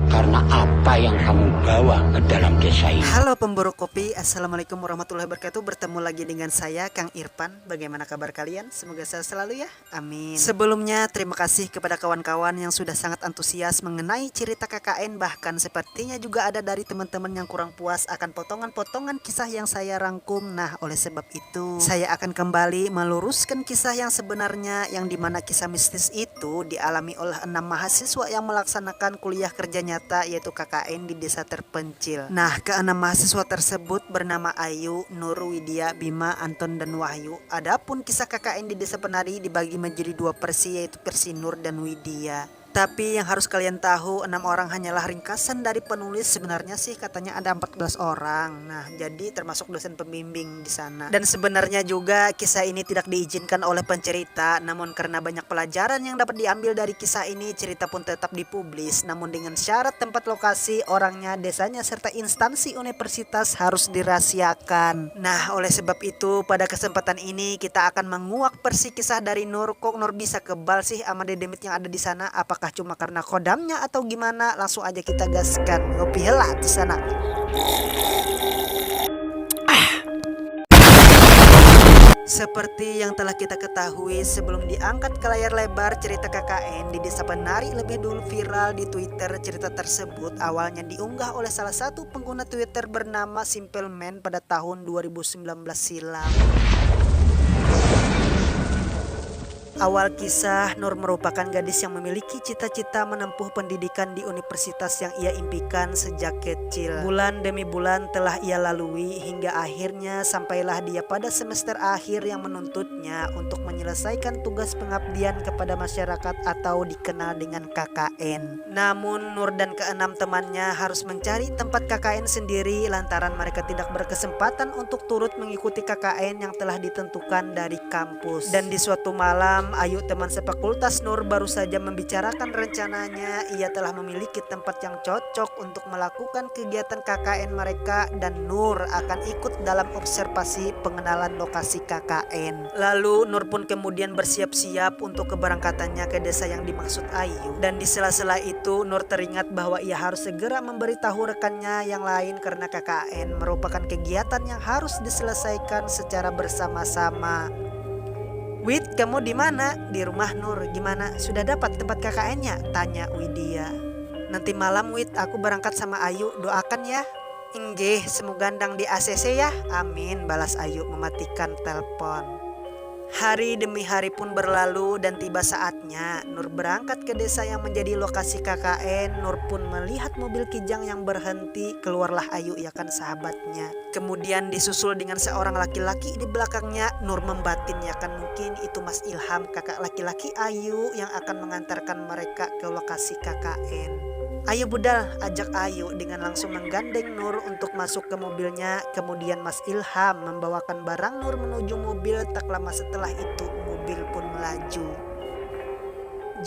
Karena apa yang kamu bawa ke dalam desa ini? Halo pemburu kopi, assalamualaikum warahmatullahi wabarakatuh. Bertemu lagi dengan saya Kang Irfan. Bagaimana kabar kalian? Semoga sehat selalu ya, amin. Sebelumnya terima kasih kepada kawan-kawan yang sudah sangat antusias mengenai cerita KKN. Bahkan sepertinya juga ada dari teman-teman yang kurang puas akan potongan-potongan kisah yang saya rangkum. Nah, oleh sebab itu saya akan kembali meluruskan kisah yang sebenarnya, yang dimana kisah mistis itu dialami oleh 6 mahasiswa yang melaksanakan kuliah kerja nyata, yaitu KKN di desa terpencil. Nah, keenam mahasiswa tersebut bernama Ayu, Nur, Widya, Bima, Anton, dan Wahyu. Adapun kisah KKN di desa penari dibagi menjadi 2 versi, yaitu versi Nur dan Widya. Tapi yang harus kalian tahu, 6 orang hanyalah ringkasan dari penulis. Sebenarnya sih katanya ada 14 orang. Nah, jadi termasuk dosen pembimbing di sana. Dan sebenarnya juga kisah ini tidak diizinkan oleh pencerita, namun karena banyak pelajaran yang dapat diambil dari kisah ini, cerita pun tetap dipublis. Namun dengan syarat tempat lokasi, orangnya, desanya, serta instansi universitas harus dirahasiakan. Nah, oleh sebab itu pada kesempatan ini kita akan menguak versi kisah dari Nur. Kok Nur bisa kebal sih sama dedemit yang ada di sana? Apakah cuma karena kodamnya atau gimana? Langsung aja kita gaskan. Ngopi hela di sana. Seperti yang telah kita ketahui, sebelum diangkat ke layar lebar, cerita KKN di desa penari lebih dulu viral di Twitter. Cerita tersebut awalnya diunggah oleh salah satu pengguna Twitter bernama Simple Man pada tahun 2019 silam. Awal kisah, Nur merupakan gadis yang memiliki cita-cita menempuh pendidikan di universitas yang ia impikan sejak kecil. Bulan demi bulan telah ia lalui hingga akhirnya sampailah dia pada semester akhir yang menuntutnya untuk menyelesaikan tugas pengabdian kepada masyarakat atau dikenal dengan KKN. Namun Nur dan keenam temannya harus mencari tempat KKN sendiri lantaran mereka tidak berkesempatan untuk turut mengikuti KKN yang telah ditentukan dari kampus. Dan di suatu malam, Ayu, teman sefakultas Nur, baru saja membicarakan rencananya. Ia telah memiliki tempat yang cocok untuk melakukan kegiatan KKN mereka, dan Nur akan ikut dalam observasi pengenalan lokasi KKN. Lalu Nur pun kemudian bersiap-siap untuk keberangkatannya ke desa yang dimaksud Ayu. Dan di sela-sela itu Nur teringat bahwa ia harus segera memberitahu rekannya yang lain karena KKN merupakan kegiatan yang harus diselesaikan secara bersama-sama. Wid, kamu di mana? Di rumah Nur. Gimana? Sudah dapat tempat KKN-nya? Tanya Widya. Nanti malam Wid, aku berangkat sama Ayu. Doakan ya. Inggih, semoga gandang di ACC ya. Amin, balas Ayu mematikan telepon. Hari demi hari pun berlalu dan tiba saatnya Nur berangkat ke desa yang menjadi lokasi KKN. Nur pun melihat mobil kijang yang berhenti. Keluarlah Ayu, ya kan, sahabatnya. Kemudian disusul dengan seorang laki-laki di belakangnya. Nur membatin, ya kan, mungkin itu Mas Ilham, kakak laki-laki Ayu yang akan mengantarkan mereka ke lokasi KKN. Ayo budal, ajak Ayu dengan langsung menggandeng Nur untuk masuk ke mobilnya. Kemudian Mas Ilham membawakan barang Nur menuju mobil. Tak lama setelah itu mobil pun melaju.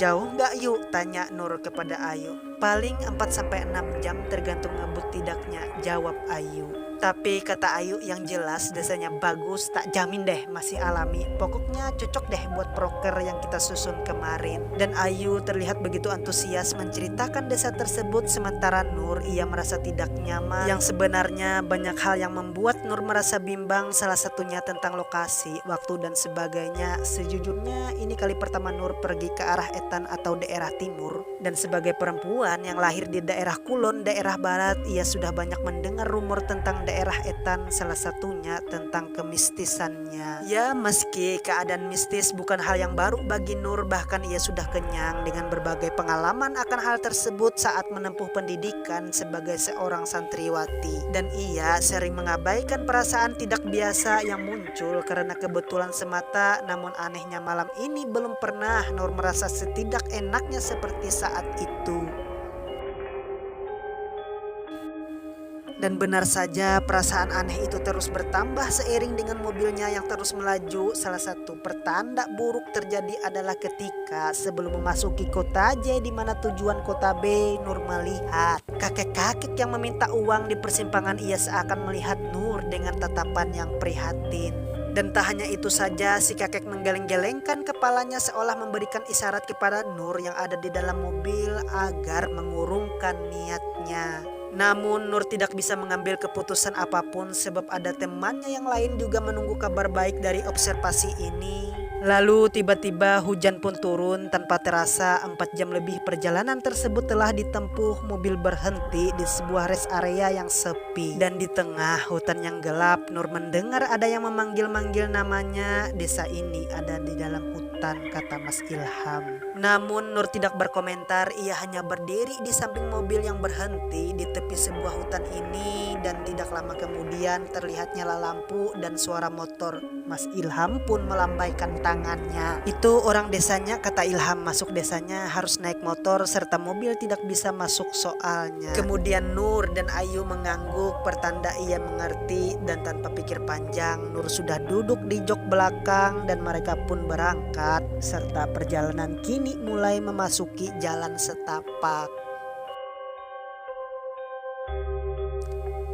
Jauh nggak yuk? Tanya Nur kepada Ayu. Paling 4-6 jam tergantung ngebut tidaknya, jawab Ayu. Tapi kata Ayu, yang jelas desanya bagus, tak jamin deh masih alami. Pokoknya cocok deh buat proker yang kita susun kemarin. Dan Ayu terlihat begitu antusias menceritakan desa tersebut, sementara Nur ia merasa tidak nyaman. Yang sebenarnya banyak hal yang membuat Nur merasa bimbang, salah satunya tentang lokasi, waktu dan sebagainya. Sejujurnya ini kali pertama Nur pergi ke arah Etan atau daerah timur. Dan sebagai perempuan yang lahir di daerah Kulon, daerah barat, ia sudah banyak mendengar rumor tentang daerah Etan, salah satunya tentang kemistisannya. Ya, meski keadaan mistis bukan hal yang baru bagi Nur, bahkan ia sudah kenyang dengan berbagai pengalaman akan hal tersebut saat menempuh pendidikan sebagai seorang santriwati. Dan ia sering mengabaikan perasaan tidak biasa yang muncul karena kebetulan semata. Namun anehnya malam ini belum pernah Nur merasa setidak enaknya seperti saat itu. Dan benar saja perasaan aneh itu terus bertambah seiring dengan mobilnya yang terus melaju. Salah satu pertanda buruk terjadi adalah ketika sebelum memasuki kota J di mana tujuan kota B, Nur melihat kakek-kakek yang meminta uang di persimpangan. Ia seakan melihat Nur dengan tatapan yang prihatin. Dan tak hanya itu saja, si kakek menggeleng-gelengkan kepalanya seolah memberikan isyarat kepada Nur yang ada di dalam mobil agar mengurungkan niatnya. Namun Nur tidak bisa mengambil keputusan apapun sebab ada temannya yang lain juga menunggu kabar baik dari observasi ini. Lalu tiba-tiba hujan pun turun tanpa terasa. 4 jam lebih perjalanan tersebut telah ditempuh. Mobil berhenti di sebuah rest area yang sepi. Dan di tengah hutan yang gelap, Nur mendengar ada yang memanggil-manggil namanya. Desa ini ada di dalam hutan, kata Mas Ilham. Namun Nur tidak berkomentar, ia hanya berdiri di samping mobil yang berhenti di tepi sebuah hutan ini. Dan tidak lama kemudian terlihat nyala lampu dan suara motor. Mas Ilham pun melambaikan tangannya. Itu orang desanya, kata Ilham. Masuk desanya harus naik motor serta mobil tidak bisa masuk soalnya. Kemudian Nur dan Ayu mengangguk pertanda ia mengerti, dan tanpa pikir panjang Nur sudah duduk di jok belakang dan mereka pun berangkat serta perjalanan kini mulai memasuki jalan setapak.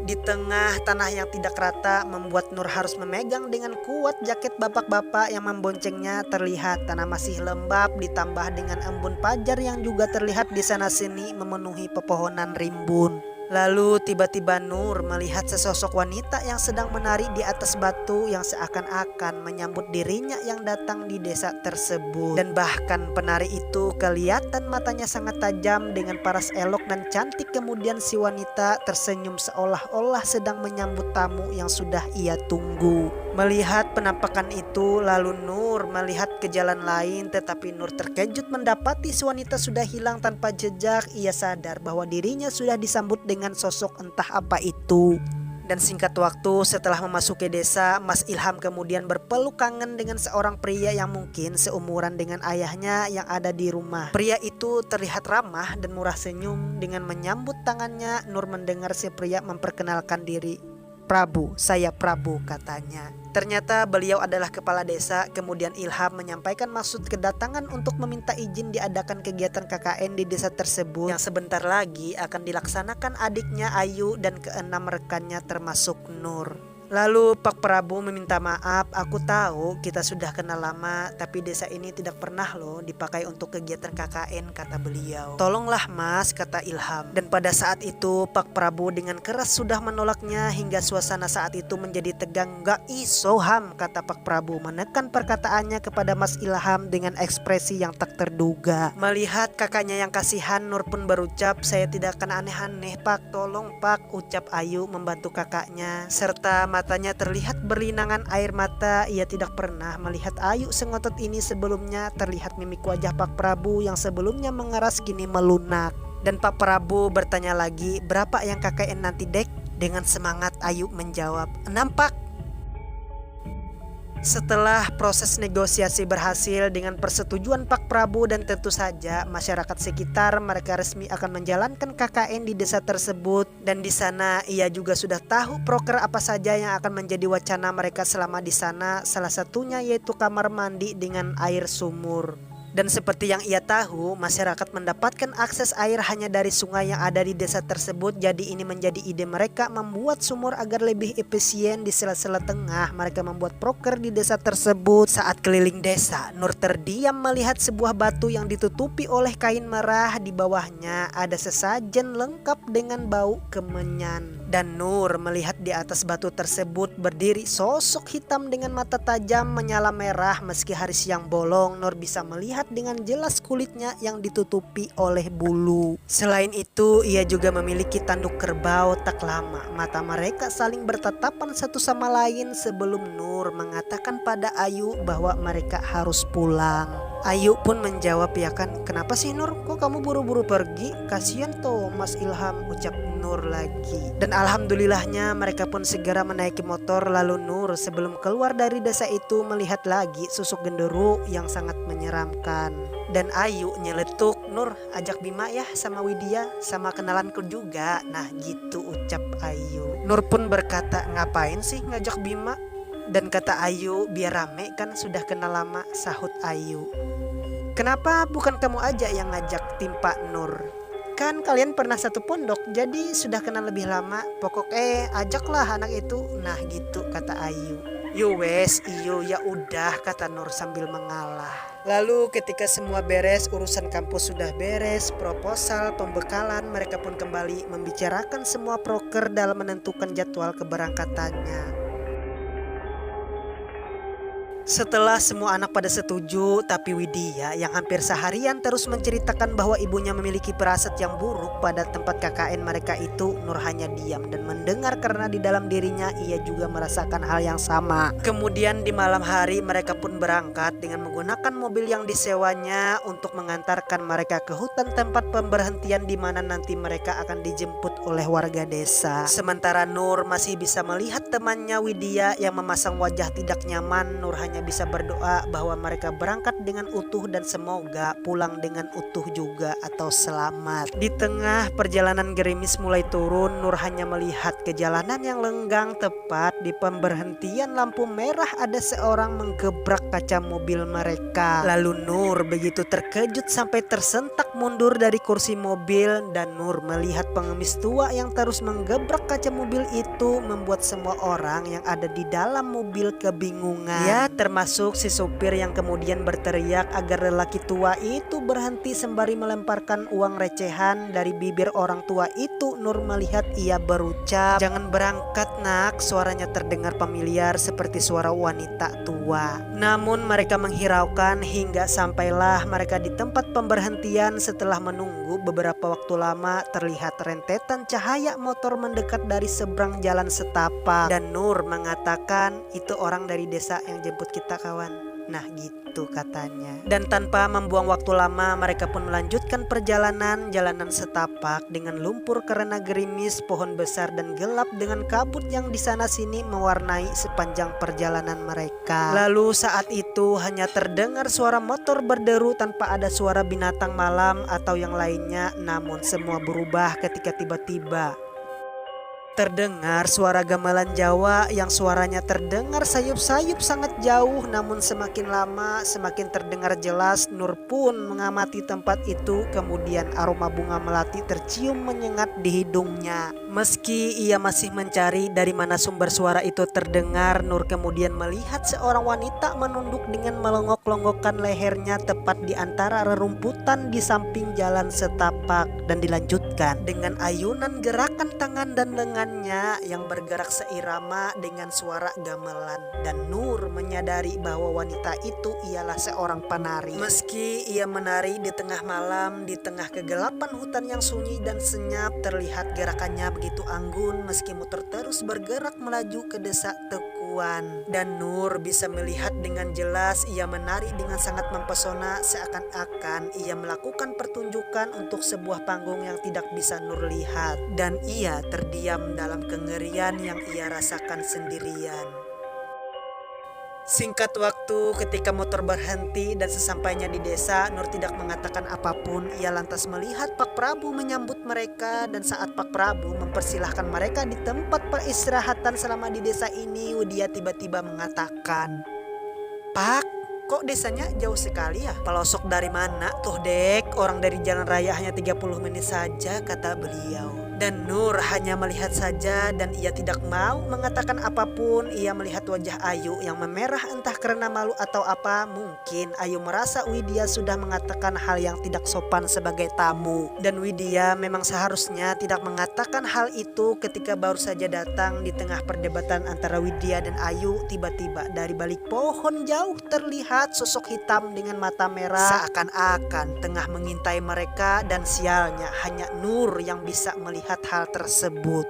Di tengah tanah yang tidak rata membuat Nur harus memegang dengan kuat jaket bapak-bapak yang memboncengnya. Terlihat tanah masih lembab ditambah dengan embun fajar yang juga terlihat di sana sini memenuhi pepohonan rimbun. Lalu tiba-tiba Nur melihat sesosok wanita yang sedang menari di atas batu yang seakan-akan menyambut dirinya yang datang di desa tersebut. Dan bahkan penari itu kelihatan matanya sangat tajam dengan paras elok dan cantik. Kemudian si wanita tersenyum seolah-olah sedang menyambut tamu yang sudah ia tunggu. Melihat penampakan itu lalu Nur melihat ke jalan lain, tetapi Nur terkejut mendapati si wanita sudah hilang tanpa jejak. Ia sadar bahwa dirinya sudah disambut dengan sosok entah apa itu. Dan singkat waktu setelah memasuki desa, Mas Ilham kemudian berpeluk kangen dengan seorang pria yang mungkin seumuran dengan ayahnya yang ada di rumah. Pria itu terlihat ramah dan murah senyum. Dengan menyambut tangannya, Nur mendengar si pria memperkenalkan diri. Prabu, saya Prabu, katanya. Ternyata beliau adalah kepala desa. Kemudian Ilham menyampaikan maksud kedatangan untuk meminta izin diadakan kegiatan KKN di desa tersebut yang sebentar lagi akan dilaksanakan adiknya Ayu dan keenam rekannya termasuk Nur. Lalu Pak Prabu meminta maaf, aku tahu kita sudah kenal lama, tapi desa ini tidak pernah loh dipakai untuk kegiatan KKN, kata beliau. Tolonglah Mas, kata Ilham. Dan pada saat itu Pak Prabu dengan keras sudah menolaknya hingga suasana saat itu menjadi tegang. Gak iso Ham, kata Pak Prabu menekan perkataannya kepada Mas Ilham dengan ekspresi yang tak terduga. Melihat kakaknya yang kasihan, Nur pun berucap, saya tidak akan aneh-aneh Pak, tolong Pak, ucap Ayu membantu kakaknya. Serta matanya terlihat berlinangan air mata. Ia tidak pernah melihat Ayu sengotot ini sebelumnya. Terlihat mimik wajah Pak Prabu yang sebelumnya mengeras kini melunak. Dan Pak Prabu bertanya lagi, berapa yang KKN nanti dek? Dengan semangat Ayu menjawab, 6 Pak. Setelah proses negosiasi berhasil dengan persetujuan Pak Prabu dan tentu saja masyarakat sekitar, mereka resmi akan menjalankan KKN di desa tersebut. Dan di sana ia juga sudah tahu proker apa saja yang akan menjadi wacana mereka selama di sana. Salah satunya yaitu kamar mandi dengan air sumur. Dan seperti yang ia tahu, masyarakat mendapatkan akses air hanya dari sungai yang ada di desa tersebut. Jadi ini menjadi ide mereka membuat sumur agar lebih efisien di sela-sela tengah. Mereka membuat proker di desa tersebut. Saat keliling desa, Nur terdiam melihat sebuah batu yang ditutupi oleh kain merah. Di bawahnya ada sesajen lengkap dengan bau kemenyan. Dan Nur melihat di atas batu tersebut berdiri sosok hitam dengan mata tajam menyala merah. Meski hari siang bolong, Nur bisa melihat dengan jelas kulitnya yang ditutupi oleh bulu. Selain itu, ia juga memiliki tanduk kerbau. Tak lama, mata mereka saling bertatapan satu sama lain sebelum Nur mengatakan pada Ayu bahwa mereka harus pulang. Ayu pun menjawab, ya kan, kenapa sih Nur? Kok kamu buru-buru pergi? Kasian tuh Mas Ilham, ucap Nur lagi. Dan alhamdulillahnya mereka pun segera menaiki motor. Lalu Nur sebelum keluar dari desa itu melihat lagi susuk genderu yang sangat menyeramkan. Dan Ayu nyeletuk, Nur ajak Bima ya sama Widya, sama kenalanku juga. Nah gitu ucap Ayu. Nur pun berkata, ngapain sih ngajak Bima? Dan kata Ayu, biar rame kan sudah kenal lama, sahut Ayu. Kenapa bukan kamu aja yang ngajak, timpa Nur? Kan kalian pernah satu pondok, jadi sudah kenal lebih lama. Pokoknya ajaklah anak itu. Nah gitu kata Ayu. Yo wes, iyo ya udah, kata Nur sambil mengalah. Lalu ketika semua beres, urusan kampus sudah beres, proposal, pembekalan, mereka pun kembali membicarakan semua proker dalam menentukan jadwal keberangkatannya. Setelah semua anak pada setuju, tapi Widya yang hampir seharian terus menceritakan bahwa ibunya memiliki firasat yang buruk pada tempat KKN mereka itu, Nur hanya diam dan mendengar karena di dalam dirinya ia juga merasakan hal yang sama. Kemudian di malam hari mereka pun berangkat dengan menggunakan mobil yang disewanya untuk mengantarkan mereka ke hutan tempat pemberhentian di mana nanti mereka akan dijemput oleh warga desa. Sementara Nur masih bisa melihat temannya Widya yang memasang wajah tidak nyaman, Nur hanya bisa berdoa bahwa mereka berangkat dengan utuh dan semoga pulang dengan utuh juga atau selamat. Di tengah perjalanan gerimis mulai turun, Nur hanya melihat ke jalanan yang lenggang. Tepat di pemberhentian lampu merah ada seorang menggebrak kaca mobil mereka. Lalu Nur begitu terkejut sampai tersentak mundur dari kursi mobil, dan Nur melihat pengemis tua yang terus menggebrak kaca mobil itu membuat semua orang yang ada di dalam mobil kebingungan. Ya, termasuk si sopir yang kemudian berteriak agar lelaki tua itu berhenti sembari melemparkan uang recehan dari bibir orang tua itu. Nur melihat ia berucap, "Jangan berangkat nak." Suaranya terdengar familiar seperti suara wanita tua. Namun mereka menghiraukan hingga sampailah mereka di tempat pemberhentian. Setelah menunggu beberapa waktu lama, terlihat rentetan cahaya motor mendekat dari seberang jalan setapak, dan Nur mengatakan, "Itu orang dari desa yang jemput kita kawan." Nah gitu katanya. Dan tanpa membuang waktu lama mereka pun melanjutkan perjalanan. Jalanan setapak dengan lumpur karena gerimis, pohon besar dan gelap dengan kabut yang di sana sini mewarnai sepanjang perjalanan mereka. Lalu saat itu hanya terdengar suara motor berderu tanpa ada suara binatang malam atau yang lainnya. Namun semua berubah ketika tiba-tiba terdengar suara gamelan Jawa yang suaranya terdengar sayup-sayup sangat jauh, namun semakin lama semakin terdengar jelas. Nur pun mengamati tempat itu, kemudian aroma bunga melati tercium menyengat di hidungnya. Meski ia masih mencari dari mana sumber suara itu terdengar, Nur kemudian melihat seorang wanita menunduk dengan melongok-longokkan lehernya tepat di antara rerumputan di samping jalan setapak, dan dilanjutkan dengan ayunan gerakan tangan dan lengan yang bergerak seirama dengan suara gamelan. Dan Nur menyadari bahwa wanita itu ialah seorang penari. Meski ia menari di tengah malam, di tengah kegelapan hutan yang sunyi dan senyap, terlihat gerakannya begitu anggun meski motor terus bergerak melaju ke desa Tekuan. Dan Nur bisa melihat dengan jelas ia menari dengan sangat mempesona, seakan-akan ia melakukan pertunjukan untuk sebuah panggung yang tidak bisa Nur lihat. Dan ia terdiam dalam kengerian yang ia rasakan sendirian. Singkat waktu ketika motor berhenti dan sesampainya di desa, Nur tidak mengatakan apapun. Ia lantas melihat Pak Prabu menyambut mereka, dan saat Pak Prabu mempersilahkan mereka di tempat peristirahatan selama di desa ini, Widya tiba-tiba mengatakan, "Pak, kok desanya jauh sekali ya? Pelosok dari mana tuh dek? Orang dari jalan raya hanya 30 menit saja," kata beliau. Dan Nur hanya melihat saja dan ia tidak mau mengatakan apapun. Ia melihat wajah Ayu yang memerah entah karena malu atau apa. Mungkin Ayu merasa Widya sudah mengatakan hal yang tidak sopan sebagai tamu. Dan Widya memang seharusnya tidak mengatakan hal itu ketika baru saja datang. Di tengah perdebatan antara Widya dan Ayu, tiba-tiba dari balik pohon jauh terlihat sosok hitam dengan mata merah, seakan-akan tengah mengintai mereka. Dan sialnya hanya Nur yang bisa melihat hal tersebut.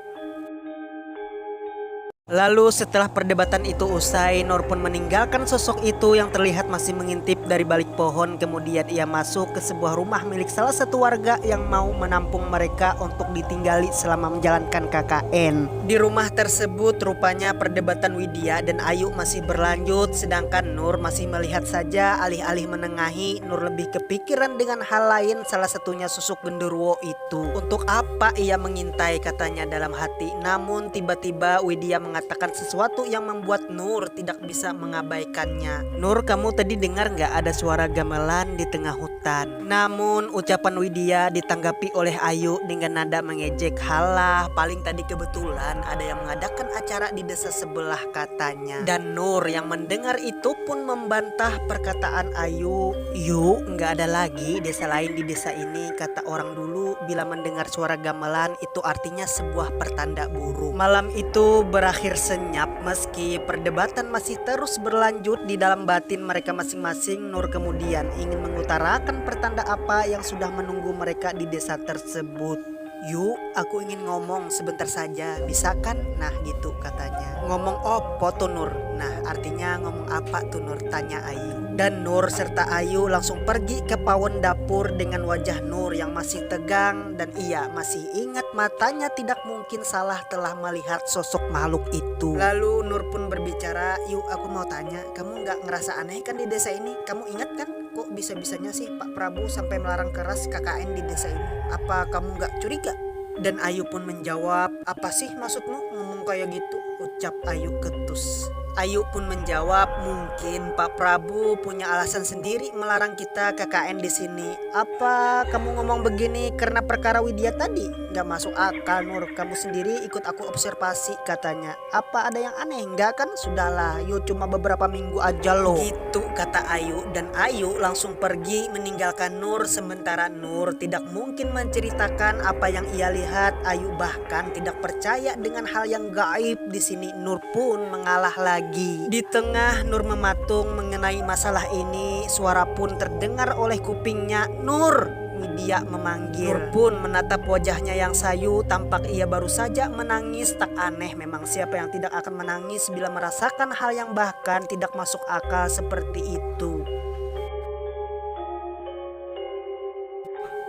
Lalu setelah perdebatan itu usai, Nur pun meninggalkan sosok itu yang terlihat masih mengintip dari balik pohon. Kemudian ia masuk ke sebuah rumah milik salah satu warga yang mau menampung mereka untuk ditinggali selama menjalankan KKN. Di rumah tersebut rupanya perdebatan Widya dan Ayu masih berlanjut, sedangkan Nur masih melihat saja. Alih-alih menengahi, Nur lebih kepikiran dengan hal lain, salah satunya sosok genderuwo itu. Untuk apa ia mengintai, katanya dalam hati. Namun tiba-tiba Widya mengatakan mengatakan sesuatu yang membuat Nur tidak bisa mengabaikannya. Nur, kamu tadi dengar nggak ada suara gamelan di tengah hutan? Namun ucapan Widya ditanggapi oleh Ayu dengan nada mengejek. Halah, paling tadi kebetulan ada yang mengadakan acara di desa sebelah katanya. Dan Nur yang mendengar itu pun membantah perkataan Ayu. Yuk, nggak ada lagi desa lain di desa ini. Kata orang dulu, bila mendengar suara gamelan itu artinya sebuah pertanda buruk. Malam itu berakhir senyap meski perdebatan masih terus berlanjut di dalam batin mereka masing-masing. Nur kemudian ingin mengutarakan pertanda apa yang sudah menunggu mereka di desa tersebut. Yuk, aku ingin ngomong sebentar saja, bisa kan? Nah gitu katanya. Ngomong opo tuh Nur? Nah artinya ngomong apa tuh Nur? Tanya Ayu. Dan Nur serta Ayu langsung pergi ke pawon dapur dengan wajah Nur yang masih tegang. Dan ia masih ingat matanya tidak mungkin salah telah melihat sosok makhluk itu. Lalu Nur pun berbicara, yuk aku mau tanya, kamu gak ngerasa aneh kan di desa ini? Kamu ingat kan? Kok bisa-bisanya sih Pak Prabu sampai melarang keras KKN di desa ini? Apa kamu gak curiga? Dan Ayu pun menjawab, apa sih maksudmu ngomong kayak gitu? Ucap Ayu ketus. Ayu pun menjawab, mungkin Pak Prabu punya alasan sendiri melarang kita KKN di sini. Apa kamu ngomong begini karena perkara Widya tadi? Gak masuk akal Nur, kamu sendiri ikut aku observasi katanya. Apa ada yang aneh? Enggak kan? Sudahlah, yuk cuma beberapa minggu aja loh. Gitu kata Ayu, dan Ayu langsung pergi meninggalkan Nur. Sementara Nur tidak mungkin menceritakan apa yang ia lihat. Ayu bahkan tidak percaya dengan hal yang gaib di sini. Nur pun mengalah lagi. Di tengah Nur mematung mengenai masalah ini, suara pun terdengar oleh kupingnya. Nur, Widya memanggil. Nur pun menatap wajahnya yang sayu, tampak ia baru saja menangis. Tak aneh memang, siapa yang tidak akan menangis bila merasakan hal yang bahkan tidak masuk akal seperti itu.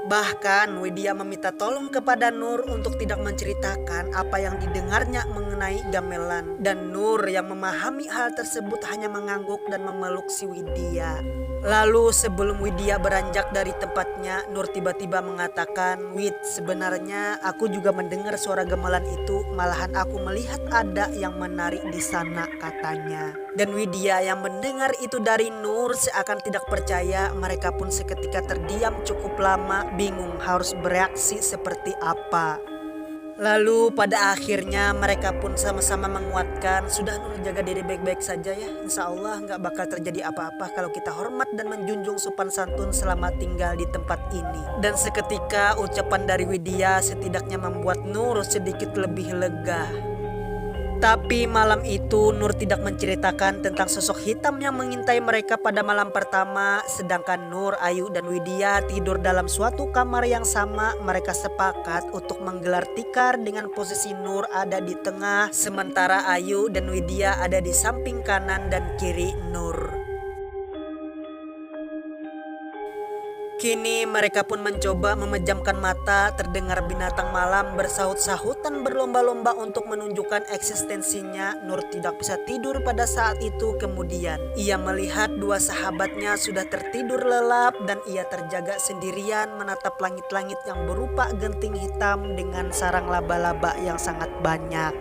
Bahkan Widya meminta tolong kepada Nur untuk tidak menceritakan apa yang didengarnya mengenai gamelan. Dan Nur yang memahami hal tersebut hanya mengangguk dan memeluk si Widya. Lalu sebelum Widya beranjak dari tempatnya, Nur tiba-tiba mengatakan, Wid, sebenarnya aku juga mendengar suara gamelan itu. Malahan aku melihat ada yang menari di sana katanya. Dan Widya yang mendengar itu dari Nur seakan tidak percaya. Mereka pun seketika terdiam cukup lama, bingung harus bereaksi seperti apa. Lalu pada akhirnya mereka pun sama-sama menguatkan, sudah Nur, jaga diri baik-baik saja ya. Insya Allah gak bakal terjadi apa-apa kalau kita hormat dan menjunjung sopan santun selama tinggal di tempat ini. Dan seketika ucapan dari Widya setidaknya membuat Nur sedikit lebih lega. Tapi malam itu Nur tidak menceritakan tentang sosok hitam yang mengintai mereka pada malam pertama. Sedangkan Nur, Ayu dan Widya tidur dalam suatu kamar yang sama. Mereka sepakat untuk menggelar tikar dengan posisi Nur ada di tengah, sementara Ayu dan Widya ada di samping kanan dan kiri Nur. Kini mereka pun mencoba memejamkan mata. Terdengar binatang malam bersahut-sahutan berlomba-lomba untuk menunjukkan eksistensinya. Nur tidak bisa tidur pada saat itu. Kemudian ia melihat dua sahabatnya sudah tertidur lelap dan ia terjaga sendirian menatap langit-langit yang berupa genting hitam dengan sarang laba-laba yang sangat banyak.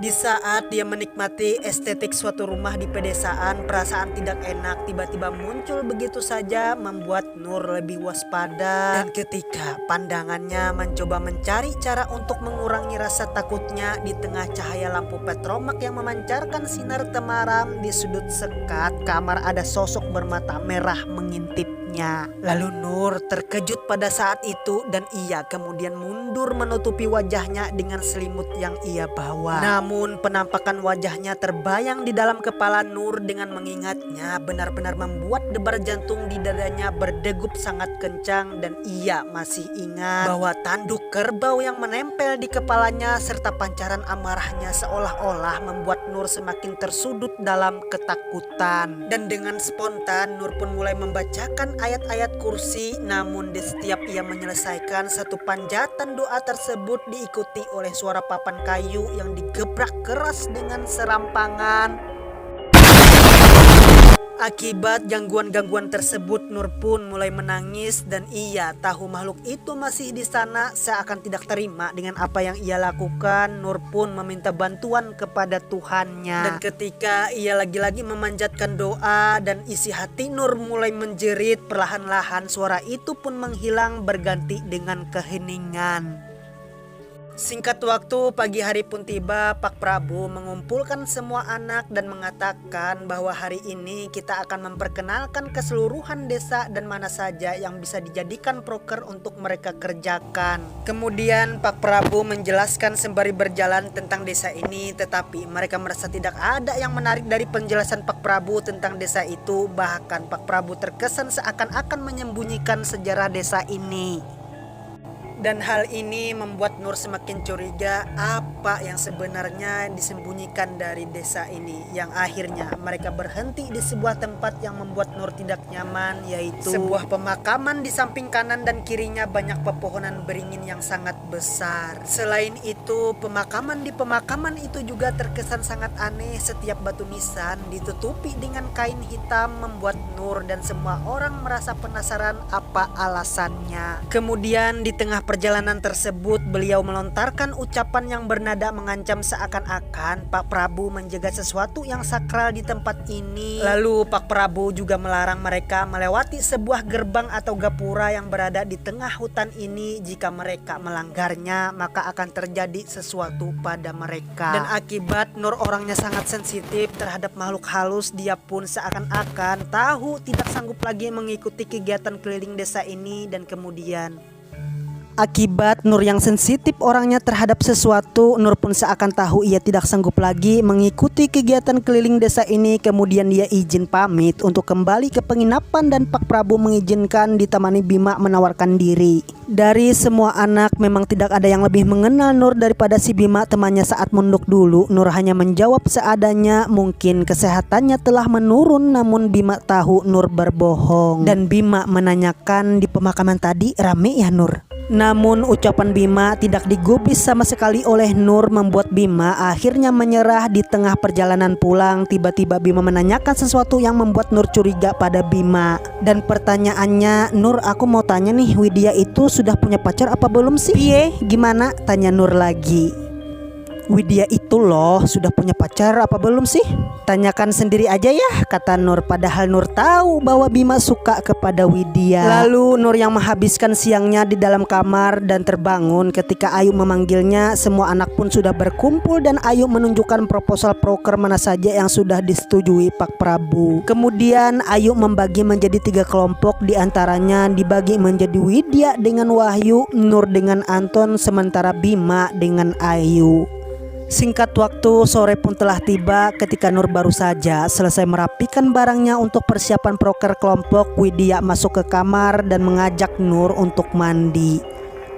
Di saat dia menikmati estetik suatu rumah di pedesaan, perasaan tidak enak tiba-tiba muncul begitu saja membuat Nur lebih waspada. Dan ketika pandangannya mencoba mencari cara untuk mengurangi rasa takutnya di tengah cahaya lampu petromak yang memancarkan sinar temaram, di sudut sekat kamar ada sosok bermata merah mengintipnya. Lalu Nur terkejut pada saat itu dan ia kemudian mundur menutupi wajahnya dengan selimut yang ia bawa. Namun penampakan wajahnya terbayang di dalam kepala Nur dengan mengingatnya benar-benar membuat debar jantung di dadanya berdegup sangat kencang. Dan ia masih ingat bahwa tanduk kerbau yang menempel di kepalanya serta pancaran amarahnya seolah-olah membuat Nur semakin tersudut dalam ketakutan. Dan dengan spontan Nur pun mulai membacakan ayat-ayat kursi. Namun di setiap ia menyelesaikan satu panjatan doa tersebut diikuti oleh suara papan kayu yang digebrak keras dengan serampangan. Akibat gangguan-gangguan tersebut, Nur pun mulai menangis dan ia tahu makhluk itu masih di sana. Seakan tidak terima dengan apa yang ia lakukan, Nur pun meminta bantuan kepada Tuhannya. Dan ketika ia lagi-lagi memanjatkan doa dan isi hati Nur mulai menjerit, perlahan-lahan suara itu pun menghilang berganti dengan keheningan. Singkat waktu, pagi hari pun tiba. Pak Prabu mengumpulkan semua anak dan mengatakan bahwa hari ini kita akan memperkenalkan keseluruhan desa dan mana saja yang bisa dijadikan proker untuk mereka kerjakan. Kemudian Pak Prabu menjelaskan sembari berjalan tentang desa ini, tetapi mereka merasa tidak ada yang menarik dari penjelasan Pak Prabu tentang desa itu. Bahkan Pak Prabu terkesan seakan-akan menyembunyikan sejarah desa ini. Dan hal ini membuat Nur semakin curiga apa yang sebenarnya disembunyikan dari desa ini. Yang akhirnya mereka berhenti di sebuah tempat yang membuat Nur tidak nyaman, yaitu sebuah pemakaman. Di samping kanan dan kirinya banyak pepohonan beringin yang sangat besar. Selain itu, pemakaman itu juga terkesan sangat aneh. Setiap batu nisan ditutupi dengan kain hitam, membuat Nur dan semua orang merasa penasaran apa alasannya. Kemudian di tengah perjalanan tersebut, beliau melontarkan ucapan yang bernada mengancam, seakan-akan Pak Prabu menjaga sesuatu yang sakral di tempat ini. Lalu Pak Prabu juga melarang mereka melewati sebuah gerbang atau gapura yang berada di tengah hutan ini. Jika mereka melanggarnya, maka akan terjadi sesuatu pada mereka. Dan akibat Nur orangnya sangat sensitif terhadap makhluk halus, dia pun seakan-akan tahu tidak sanggup lagi mengikuti kegiatan keliling desa ini. Dan kemudian akibat Nur yang sensitif orangnya terhadap sesuatu, Nur pun seakan tahu ia tidak sanggup lagi mengikuti kegiatan keliling desa ini. Kemudian dia izin pamit untuk kembali ke penginapan dan Pak Prabu mengizinkan ditemani Bima menawarkan diri. Dari semua anak memang tidak ada yang lebih mengenal Nur daripada si Bima temannya saat mondok dulu. Nur hanya menjawab seadanya, mungkin kesehatannya telah menurun, namun Bima tahu Nur berbohong. Dan Bima menanyakan, di pemakaman tadi rame ya Nur? Namun ucapan Bima tidak digubris sama sekali oleh Nur, membuat Bima akhirnya menyerah. Di tengah perjalanan pulang, tiba-tiba Bima menanyakan sesuatu yang membuat Nur curiga pada Bima. Dan pertanyaannya, Nur, aku mau tanya nih, Widya itu sudah punya pacar apa belum sih? Piye, gimana? Tanya Nur lagi. Widya itu loh sudah punya pacar apa belum sih? Tanyakan sendiri aja ya, kata Nur. Padahal Nur tahu bahwa Bima suka kepada Widya. Lalu Nur yang menghabiskan siangnya di dalam kamar dan terbangun ketika Ayu memanggilnya. Semua anak pun sudah berkumpul dan Ayu menunjukkan proposal proker mana saja yang sudah disetujui Pak Prabu. Kemudian Ayu membagi menjadi 3 kelompok, diantaranya dibagi menjadi Widya dengan Wahyu, Nur dengan Anton, sementara Bima dengan Ayu. Singkat waktu, sore pun telah tiba ketika Nur baru saja selesai merapikan barangnya untuk persiapan proker kelompok. Widya masuk ke kamar dan mengajak Nur untuk mandi.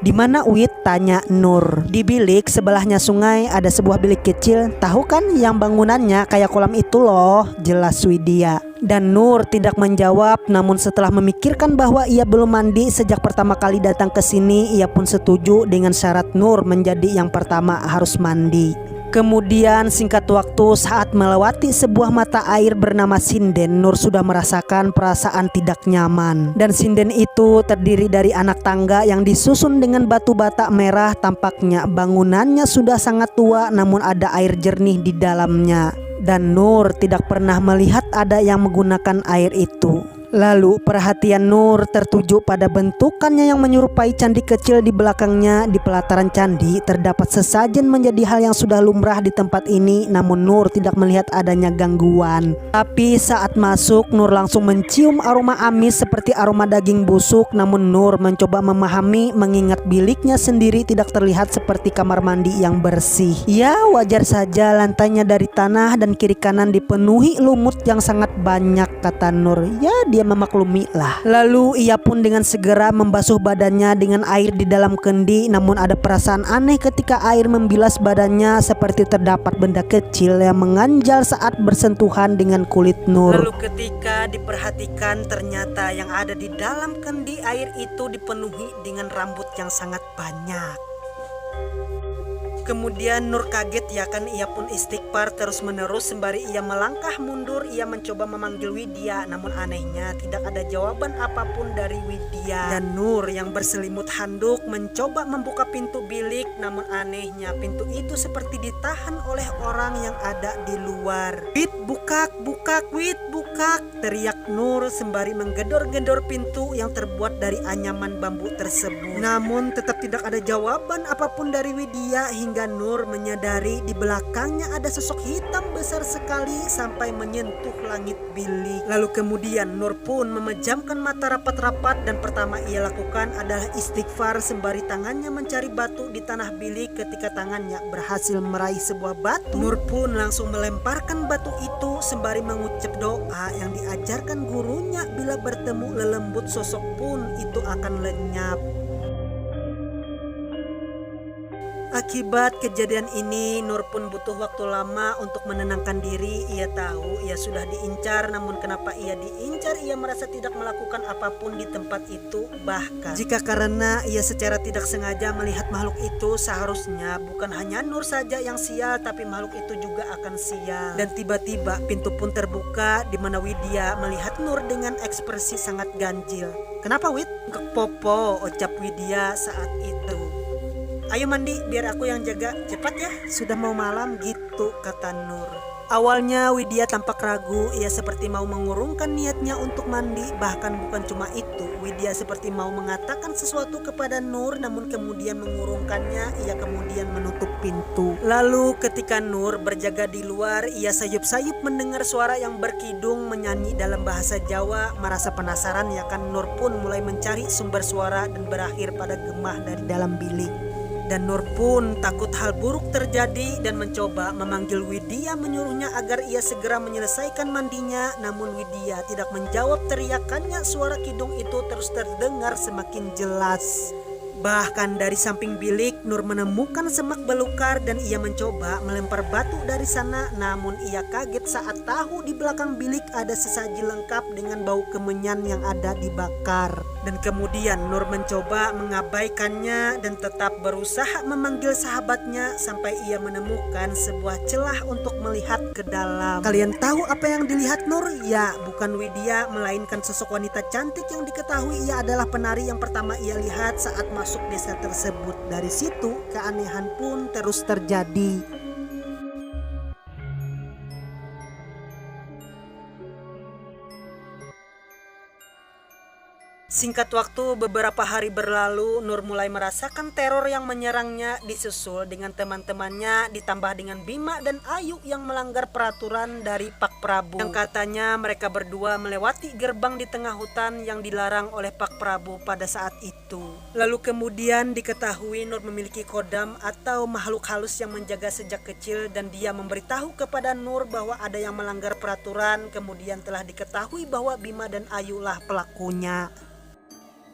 Di mana Wid? Tanya Nur. Di bilik sebelahnya sungai ada sebuah bilik kecil. Tahu kan yang bangunannya kayak kolam itu loh, jelas Widya. Dan Nur tidak menjawab, namun setelah memikirkan bahwa ia belum mandi sejak pertama kali datang ke sini, ia pun setuju dengan syarat Nur menjadi yang pertama harus mandi. Kemudian singkat waktu, saat melewati sebuah mata air bernama sinden, Nur sudah merasakan perasaan tidak nyaman. Dan sinden itu terdiri dari anak tangga yang disusun dengan batu bata merah. Tampaknya bangunannya sudah sangat tua, namun ada air jernih di dalamnya. Dan Nur tidak pernah melihat ada yang menggunakan air itu. Lalu perhatian Nur tertuju pada bentukannya yang menyerupai candi kecil di belakangnya. Di pelataran candi terdapat sesajen menjadi hal yang sudah lumrah di tempat ini, namun Nur tidak melihat adanya gangguan. Tapi saat masuk, Nur langsung mencium aroma amis seperti aroma daging busuk. Namun Nur mencoba memahami mengingat biliknya sendiri tidak terlihat seperti kamar mandi yang bersih. Ya wajar saja, lantainya dari tanah dan kiri kanan dipenuhi lumut yang sangat banyak, kata Nur. Ya dia memaklumi lah. Lalu ia pun dengan segera membasuh badannya dengan air di dalam kendi. Namun ada perasaan aneh ketika air membilas badannya, seperti terdapat benda kecil yang menganjal saat bersentuhan dengan kulit Nur. Lalu ketika diperhatikan, ternyata yang ada di dalam kendi air itu dipenuhi dengan rambut yang sangat banyak. Kemudian Nur kaget ya kan, ia pun istighfar terus menerus sembari ia melangkah mundur. Ia mencoba memanggil Widya, namun anehnya tidak ada jawaban apapun dari Widya. Dan Nur yang berselimut handuk mencoba membuka pintu bilik, namun anehnya pintu itu seperti ditahan oleh orang yang ada di luar. "Wid, bukak, bukak, Wid, bukak!" teriak Nur sembari menggedor-gedor pintu yang terbuat dari anyaman bambu tersebut. Namun tetap tidak ada jawaban apapun dari Widya hingga Nur menyadari di belakangnya ada sosok hitam besar sekali sampai menyentuh langit bilik. Lalu kemudian Nur pun memejamkan mata rapat-rapat dan pertama ia lakukan adalah istighfar sembari tangannya mencari batu di tanah bilik. Ketika tangannya berhasil meraih sebuah batu, Nur pun langsung melemparkan batu itu sembari mengucap doa yang diajarkan gurunya, bila bertemu lelembut sosok pun itu akan lenyap. Akibat kejadian ini, Nur pun butuh waktu lama untuk menenangkan diri. Ia tahu ia sudah diincar, namun kenapa ia diincar ia merasa tidak melakukan apapun di tempat itu. Bahkan jika karena ia secara tidak sengaja melihat makhluk itu, seharusnya bukan hanya Nur saja yang sial, tapi makhluk itu juga akan sial. Dan tiba-tiba pintu pun terbuka di mana Widya melihat Nur dengan ekspresi sangat ganjil. "Kenapa, Wid?" "Popo," ucap Widya saat itu. "Ayo mandi biar aku yang jaga, cepat ya, sudah mau malam," gitu kata Nur. Awalnya Widya tampak ragu, ia seperti mau mengurungkan niatnya untuk mandi. Bahkan bukan cuma itu, Widya seperti mau mengatakan sesuatu kepada Nur, namun kemudian mengurungkannya. Ia kemudian menutup pintu. Lalu ketika Nur berjaga di luar, ia sayup-sayup mendengar suara yang berkidung menyanyi dalam bahasa Jawa. Merasa penasaran ya kan, Nur pun mulai mencari sumber suara dan berakhir pada gemah dari dalam bilik. Dan Nur pun takut hal buruk terjadi dan mencoba memanggil Widya, menyuruhnya agar ia segera menyelesaikan mandinya. Namun Widya tidak menjawab teriakannya. Suara kidung itu terus terdengar semakin jelas. Bahkan dari samping bilik, Nur menemukan semak belukar dan ia mencoba melempar batu dari sana. Namun ia kaget saat tahu di belakang bilik ada sesaji lengkap dengan bau kemenyan yang ada dibakar. Dan kemudian Nur mencoba mengabaikannya dan tetap berusaha memanggil sahabatnya sampai ia menemukan sebuah celah untuk melihat ke dalam. Kalian tahu apa yang dilihat Nur? Ya, bukan Widya, melainkan sosok wanita cantik yang diketahui ia adalah penari yang pertama ia lihat saat masuk desa tersebut. Dari situ keanehan pun terus terjadi. Singkat waktu beberapa hari berlalu, Nur mulai merasakan teror yang menyerangnya, disusul dengan teman-temannya, ditambah dengan Bima dan Ayu yang melanggar peraturan dari Pak Prabu. Yang katanya mereka berdua melewati gerbang di tengah hutan yang dilarang oleh Pak Prabu pada saat itu. Lalu kemudian diketahui Nur memiliki kodam atau makhluk halus yang menjaga sejak kecil, dan dia memberitahu kepada Nur bahwa ada yang melanggar peraturan. Kemudian telah diketahui bahwa Bima dan Ayu lah pelakunya.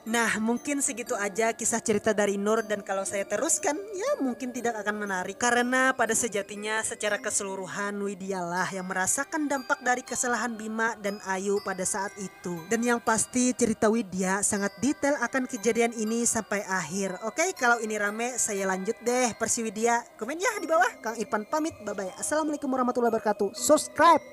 Nah, mungkin segitu aja kisah cerita dari Nur, dan kalau saya teruskan ya mungkin tidak akan menarik, karena pada sejatinya secara keseluruhan Widya lah yang merasakan dampak dari kesalahan Bima dan Ayu pada saat itu. Dan yang pasti cerita Widya sangat detail akan kejadian ini sampai akhir. Oke, kalau ini rame saya lanjut deh versi Widya. Komen ya di bawah. Kang Irfan pamit, bye bye. Assalamualaikum warahmatullahi wabarakatuh. Subscribe.